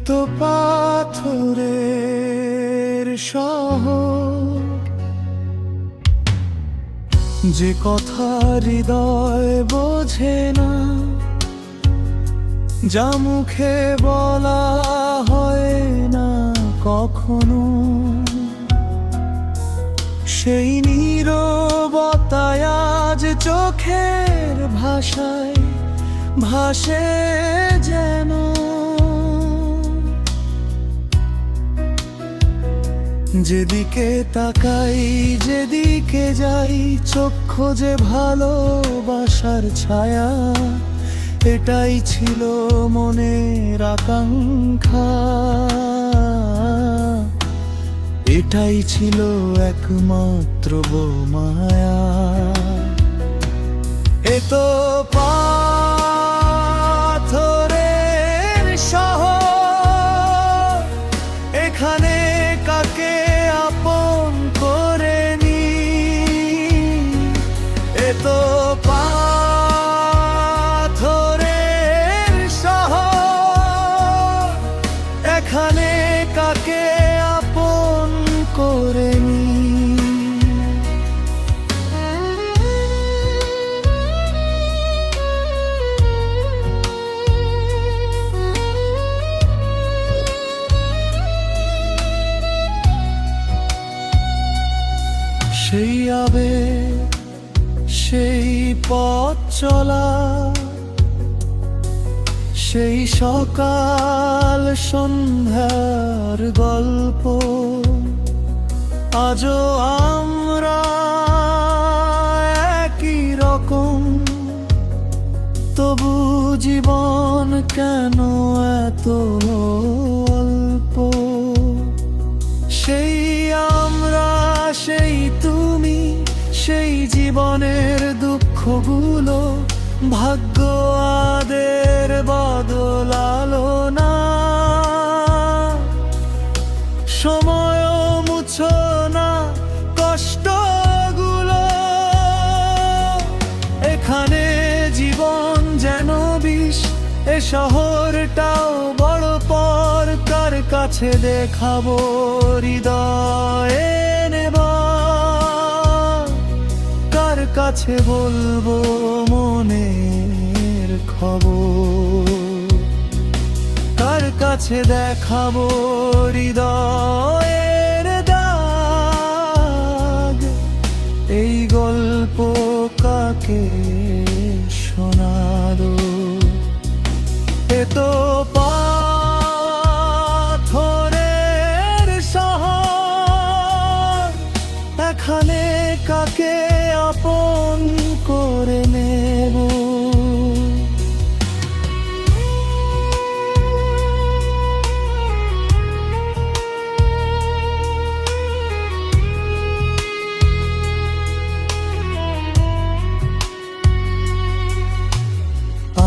এত পাথরের শহর, যে কথা হৃদয় বোঝে না, যা মুখে বলা হয় না কখনো, সেই নীরবতায় আজ চোখের ভাষায় ভাসে যেন। যেদিকে তাকাই যেদিকে যাই, চোখ খোঁজে ভালোবাসার ছায়া। এটাই ছিল মনের আকাঙ্ক্ষা, এটাই ছিল একমাত্র মায়া। এত পাথরের শহর, এখানে কাকে আপন করে নি? এত পাথরের শহর, এখানে কাকে আপন করে নি? সেই আবেগ, সেই পথ চলা, সেই সকাল সন্ধ্যার গল্প, আজও আমরা একই রকম। তবু জীবন কেন এত অল্প? সেই আমরা, সেই তুমি, সেই জীবনের দুঃখগুলো, ভাগ্য আদের বদলালো না। সময় মুছো না কষ্টগুলো, এখানে জীবন যেন বিষ। এ শহরটাও বড় পর, কার কাছে দেখাবো হৃদয়ে নেবা? কার কাছে বলবো মনের খবর? কার কাছে দেখাবো হৃদয়ের দাগ? এই গল্প কাকে শোনালো? এত পাথরের শহর, এখানে কাকে আপন করে নেব?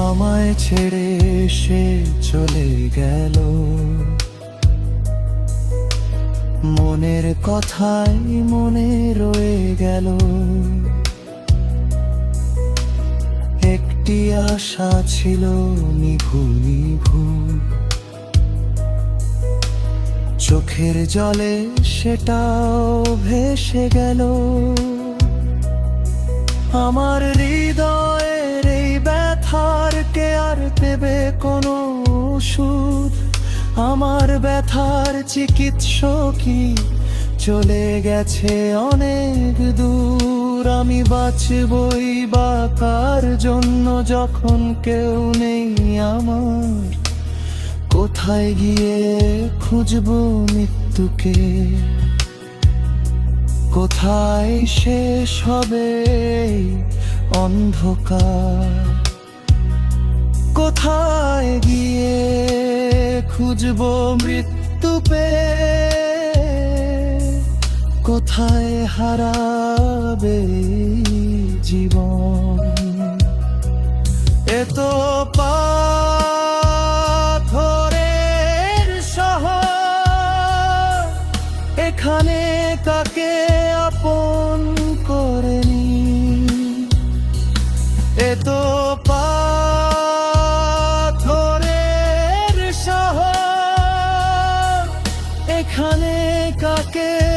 আমায় ছেড়ে সে চলে গেল, মনের কথাই মনে রয়ে গেল। একটি আশা ছিল নিভু নিভু, চোখের জলে সেটাও ভেসে গেল। আমার হৃদয়ের এই ব্যথার কে আর দেবে কোনো ওষুধ? আমার ব্যথার চিকিৎসকই চলে গেছে অনেক দূর। আমি বাঁচবই বা কার জন্য, যখন কেউ নেই আমার? কোথায় গিয়ে খুঁজবো মৃত্যুকে? কোথায় শেষ হবে অন্ধকার? কোথায় গিয়ে খুঁজবো মৃত্যু পেয়ে? কোথায় হারাবে জীবন? এত পাথরের শহর, এখানে কাকে আপন করে নি? এত পাথরের শহর, এখানে কাকে